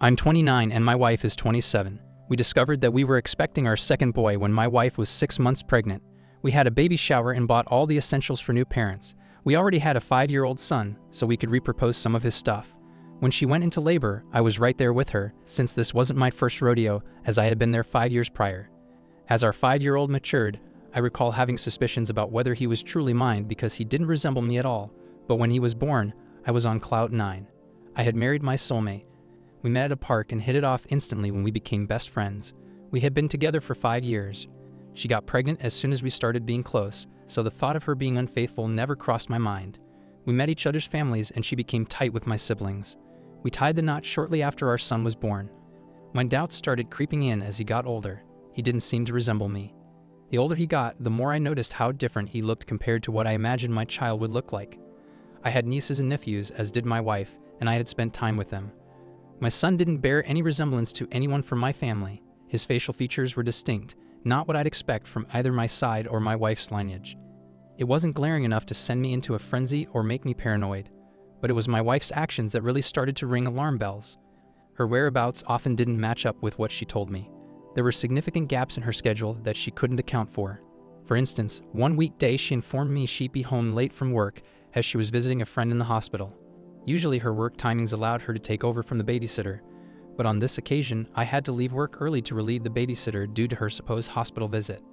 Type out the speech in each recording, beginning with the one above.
I'm 29 and my wife is 27. We discovered that we were expecting our second boy when my wife was 6 months pregnant. We had a baby shower and bought all the essentials for new parents. We already had a 5-year-old son, so we could repurpose some of his stuff. When she went into labor, I was right there with her, since this wasn't my first rodeo, as I had been there 5 years prior. As our 5-year-old matured, I recall having suspicions about whether he was truly mine because he didn't resemble me at all, but when he was born, I was on cloud 9. I had married my soulmate. We met at a park and hit it off instantly when we became best friends. We had been together for 5 years. She got pregnant as soon as we started being close, so the thought of her being unfaithful never crossed my mind. We met each other's families and she became tight with my siblings. We tied the knot shortly after our son was born. My doubts started creeping in as he got older. He didn't seem to resemble me. The older he got, the more I noticed how different he looked compared to what I imagined my child would look like. I had nieces and nephews, as did my wife, and I had spent time with them. My son didn't bear any resemblance to anyone from my family. His facial features were distinct, not what I'd expect from either my side or my wife's lineage. It wasn't glaring enough to send me into a frenzy or make me paranoid, but it was my wife's actions that really started to ring alarm bells. Her whereabouts often didn't match up with what she told me. There were significant gaps in her schedule that she couldn't account for. For instance, one weekday she informed me she'd be home late from work as she was visiting a friend in the hospital. Usually her work timings allowed her to take over from the babysitter, but on this occasion I had to leave work early to relieve the babysitter due to her supposed hospital visit.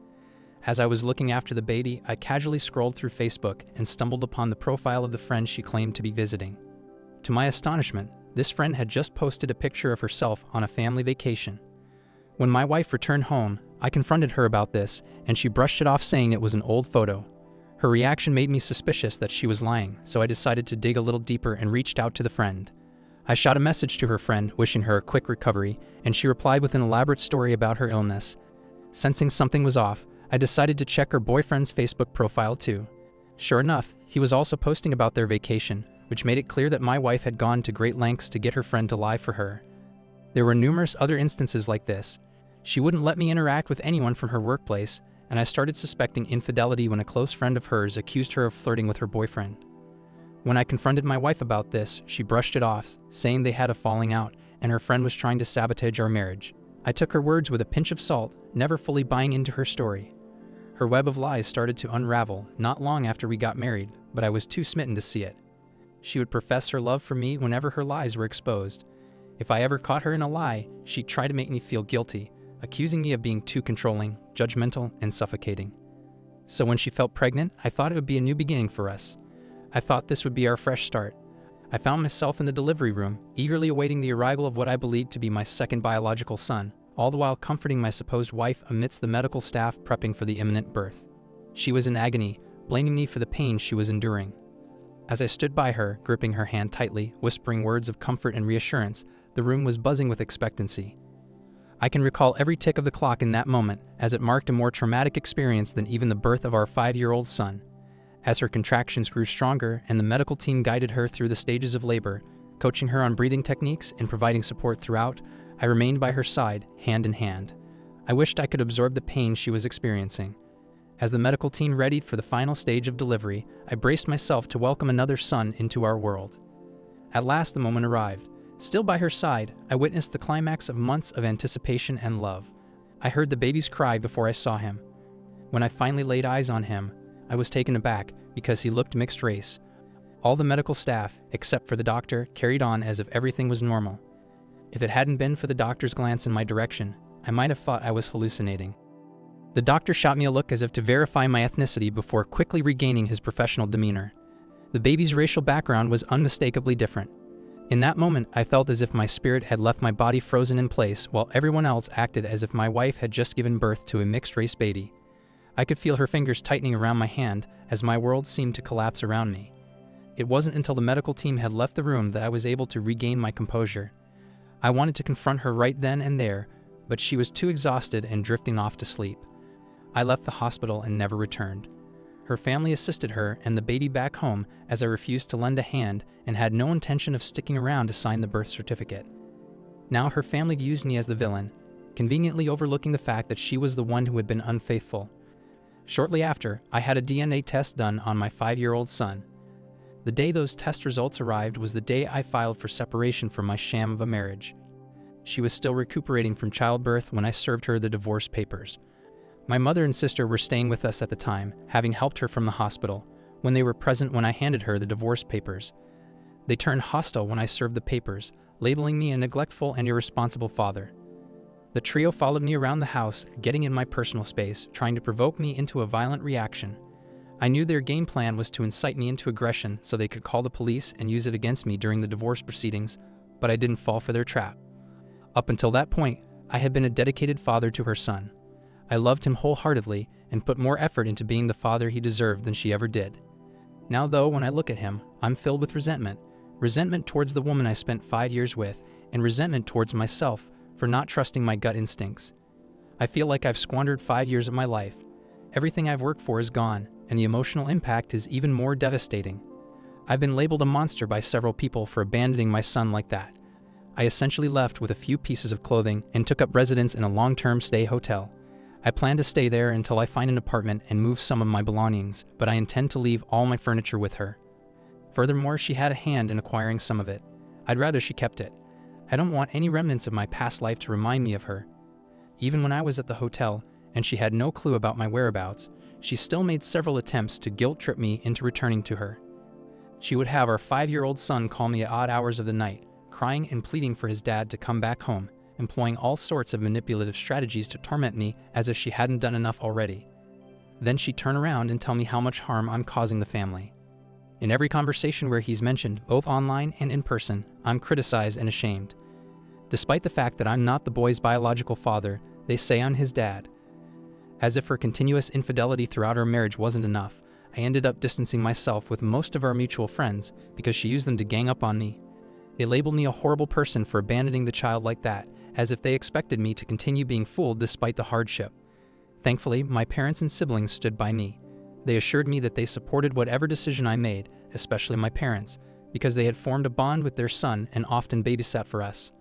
As I was looking after the baby, I casually scrolled through Facebook and stumbled upon the profile of the friend she claimed to be visiting. To my astonishment, this friend had just posted a picture of herself on a family vacation. When my wife returned home, I confronted her about this, and she brushed it off saying it was an old photo. Her reaction made me suspicious that she was lying, so I decided to dig a little deeper and reached out to the friend. I shot a message to her friend wishing her a quick recovery, and she replied with an elaborate story about her illness. Sensing something was off, I decided to check her boyfriend's Facebook profile too. Sure enough, he was also posting about their vacation, which made it clear that my wife had gone to great lengths to get her friend to lie for her. There were numerous other instances like this. She wouldn't let me interact with anyone from her workplace, and I started suspecting infidelity when a close friend of hers accused her of flirting with her boyfriend. When I confronted my wife about this, she brushed it off, saying they had a falling out and her friend was trying to sabotage our marriage. I took her words with a pinch of salt, never fully buying into her story. Her web of lies started to unravel not long after we got married, but I was too smitten to see it. She would profess her love for me whenever her lies were exposed. If I ever caught her in a lie, she'd try to make me feel guilty, accusing me of being too controlling, judgmental, and suffocating. So when she felt pregnant, I thought it would be a new beginning for us. I thought this would be our fresh start. I found myself in the delivery room, eagerly awaiting the arrival of what I believed to be my second biological son, all the while comforting my supposed wife amidst the medical staff prepping for the imminent birth. She was in agony, blaming me for the pain she was enduring. As I stood by her, gripping her hand tightly, whispering words of comfort and reassurance, the room was buzzing with expectancy. I can recall every tick of the clock in that moment, as it marked a more traumatic experience than even the birth of our 5-year-old son. As her contractions grew stronger and the medical team guided her through the stages of labor, coaching her on breathing techniques and providing support throughout, I remained by her side, hand in hand. I wished I could absorb the pain she was experiencing. As the medical team readied for the final stage of delivery, I braced myself to welcome another son into our world. At last the moment arrived. Still by her side, I witnessed the climax of months of anticipation and love. I heard the baby's cry before I saw him. When I finally laid eyes on him, I was taken aback because he looked mixed race. All the medical staff, except for the doctor, carried on as if everything was normal. If it hadn't been for the doctor's glance in my direction, I might have thought I was hallucinating. The doctor shot me a look as if to verify my ethnicity before quickly regaining his professional demeanor. The baby's racial background was unmistakably different. In that moment, I felt as if my spirit had left my body frozen in place while everyone else acted as if my wife had just given birth to a mixed-race baby. I could feel her fingers tightening around my hand as my world seemed to collapse around me. It wasn't until the medical team had left the room that I was able to regain my composure. I wanted to confront her right then and there, but she was too exhausted and drifting off to sleep. I left the hospital and never returned. Her family assisted her and the baby back home as I refused to lend a hand and had no intention of sticking around to sign the birth certificate. Now her family views me as the villain, conveniently overlooking the fact that she was the one who had been unfaithful. Shortly after, I had a DNA test done on my 5-year-old son. The day those test results arrived was the day I filed for separation from my sham of a marriage. She was still recuperating from childbirth when I served her the divorce papers. My mother and sister were staying with us at the time, having helped her from the hospital, when they were present when I handed her the divorce papers. They turned hostile when I served the papers, labeling me a neglectful and irresponsible father. The trio followed me around the house, getting in my personal space, trying to provoke me into a violent reaction. I knew their game plan was to incite me into aggression so they could call the police and use it against me during the divorce proceedings, but I didn't fall for their trap. Up until that point, I had been a dedicated father to her son. I loved him wholeheartedly and put more effort into being the father he deserved than she ever did. Now though, when I look at him, I'm filled with resentment. Resentment towards the woman I spent 5 years with, and resentment towards myself for not trusting my gut instincts. I feel like I've squandered 5 years of my life. Everything I've worked for is gone, and the emotional impact is even more devastating. I've been labeled a monster by several people for abandoning my son like that. I essentially left with a few pieces of clothing and took up residence in a long-term stay hotel. I plan to stay there until I find an apartment and move some of my belongings, but I intend to leave all my furniture with her. Furthermore, she had a hand in acquiring some of it. I'd rather she kept it. I don't want any remnants of my past life to remind me of her. Even when I was at the hotel, and she had no clue about my whereabouts, she still made several attempts to guilt-trip me into returning to her. She would have our 5-year-old son call me at odd hours of the night, crying and pleading for his dad to come back home, employing all sorts of manipulative strategies to torment me as if she hadn't done enough already. Then she'd turn around and tell me how much harm I'm causing the family. In every conversation where he's mentioned, both online and in person, I'm criticized and ashamed. Despite the fact that I'm not the boy's biological father, they say I'm his dad. As if her continuous infidelity throughout our marriage wasn't enough, I ended up distancing myself with most of our mutual friends because she used them to gang up on me. They labeled me a horrible person for abandoning the child like that, as if they expected me to continue being fooled despite the hardship. Thankfully, my parents and siblings stood by me. They assured me that they supported whatever decision I made, especially my parents, because they had formed a bond with their son and often babysat for us.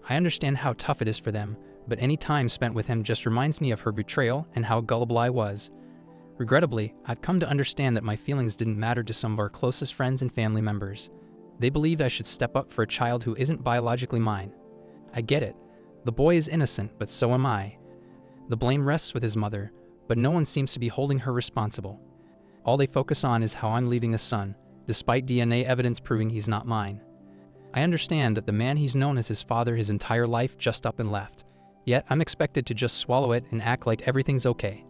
I understand how tough it is for them, but any time spent with him just reminds me of her betrayal and how gullible I was. Regrettably, I've come to understand that my feelings didn't matter to some of our closest friends and family members. They believed I should step up for a child who isn't biologically mine. I get it. The boy is innocent, but so am I. The blame rests with his mother, but no one seems to be holding her responsible. All they focus on is how I'm leaving a son, despite DNA evidence proving he's not mine. I understand that the man he's known as his father his entire life just up and left, yet I'm expected to just swallow it and act like everything's okay.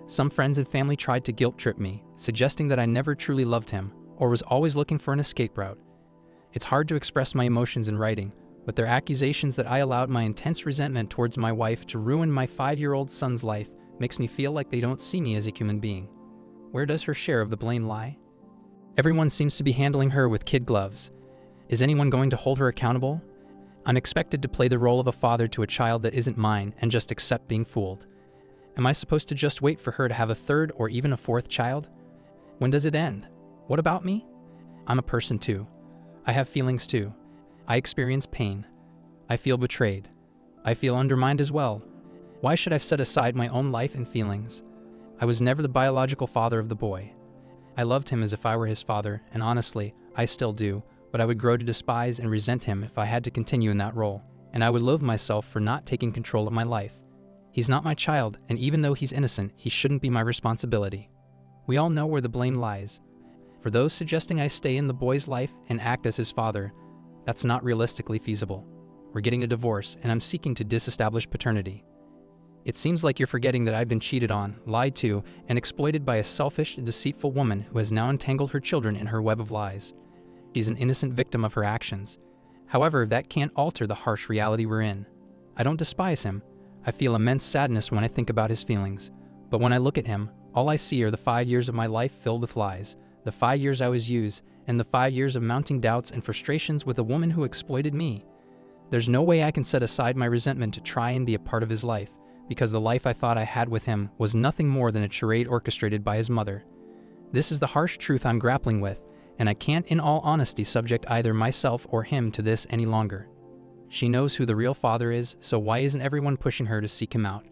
Some friends and family tried to guilt-trip me, suggesting that I never truly loved him, or was always looking for an escape route. It's hard to express my emotions in writing, but their accusations that I allowed my intense resentment towards my wife to ruin my 5-year-old son's life makes me feel like they don't see me as a human being. Where does her share of the blame lie? Everyone seems to be handling her with kid gloves. Is anyone going to hold her accountable? I'm expected to play the role of a father to a child that isn't mine and just accept being fooled. Am I supposed to just wait for her to have a third or even a fourth child? When does it end? What about me? I'm a person too. I have feelings too. I experience pain. I feel betrayed. I feel undermined as well. Why should I set aside my own life and feelings? I was never the biological father of the boy. I loved him as if I were his father, and honestly, I still do, but I would grow to despise and resent him if I had to continue in that role, and I would loathe myself for not taking control of my life. He's not my child, and even though he's innocent, he shouldn't be my responsibility. We all know where the blame lies. For those suggesting I stay in the boy's life and act as his father, that's not realistically feasible. We're getting a divorce, and I'm seeking to disestablish paternity. It seems like you're forgetting that I've been cheated on, lied to, and exploited by a selfish and deceitful woman who has now entangled her children in her web of lies. She's an innocent victim of her actions. However, that can't alter the harsh reality we're in. I don't despise him. I feel immense sadness when I think about his feelings. But when I look at him, all I see are the 5 years of my life filled with lies, the 5 years I was used, and the 5 years of mounting doubts and frustrations with a woman who exploited me. There's no way I can set aside my resentment to try and be a part of his life, because the life I thought I had with him was nothing more than a charade orchestrated by his mother. This is the harsh truth I'm grappling with, and I can't in all honesty subject either myself or him to this any longer. She knows who the real father is, so why isn't everyone pushing her to seek him out?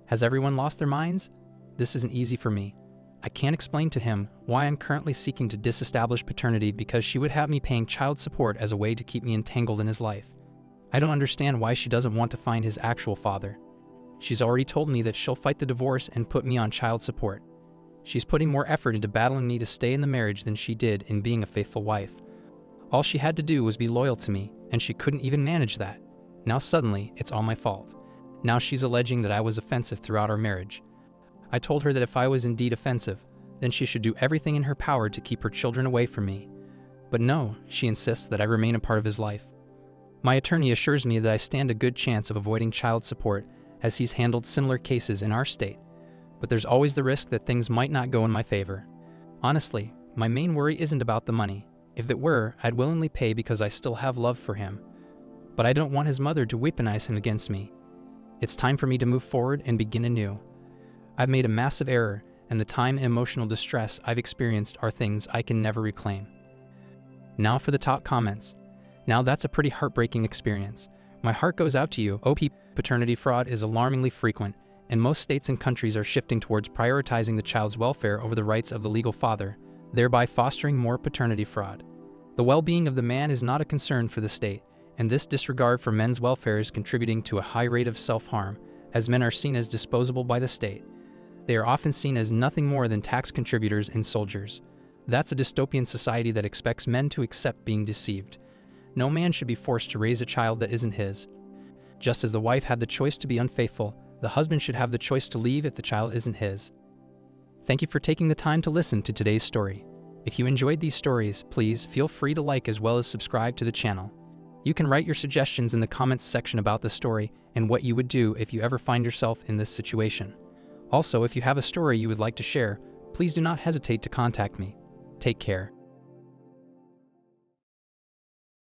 Has everyone lost their minds? This isn't easy for me. I can't explain to him why I'm currently seeking to disestablish paternity because she would have me paying child support as a way to keep me entangled in his life. I don't understand why she doesn't want to find his actual father. She's already told me that she'll fight the divorce and put me on child support. She's putting more effort into battling me to stay in the marriage than she did in being a faithful wife. All she had to do was be loyal to me, and she couldn't even manage that. Now suddenly, it's all my fault. Now she's alleging that I was offensive throughout our marriage. I told her that if I was indeed offensive, then she should do everything in her power to keep her children away from me. But no, she insists that I remain a part of his life. My attorney assures me that I stand a good chance of avoiding child support, as he's handled similar cases in our state. But there's always the risk that things might not go in my favor. Honestly, my main worry isn't about the money. If it were, I'd willingly pay because I still have love for him. But I don't want his mother to weaponize him against me. It's time for me to move forward and begin anew. I've made a massive error, and the time and emotional distress I've experienced are things I can never reclaim. Now for the top comments. Now that's a pretty heartbreaking experience. My heart goes out to you. OP. Paternity fraud is alarmingly frequent, and most states and countries are shifting towards prioritizing the child's welfare over the rights of the legal father, thereby fostering more paternity fraud. The well-being of the man is not a concern for the state, and this disregard for men's welfare is contributing to a high rate of self-harm, as men are seen as disposable by the state. They are often seen as nothing more than tax contributors and soldiers. That's a dystopian society that expects men to accept being deceived. No man should be forced to raise a child that isn't his. Just as the wife had the choice to be unfaithful, the husband should have the choice to leave if the child isn't his. Thank you for taking the time to listen to today's story. If you enjoyed these stories, please feel free to like as well as subscribe to the channel. You can write your suggestions in the comments section about the story and what you would do if you ever find yourself in this situation. Also, if you have a story you would like to share, please do not hesitate to contact me. Take care.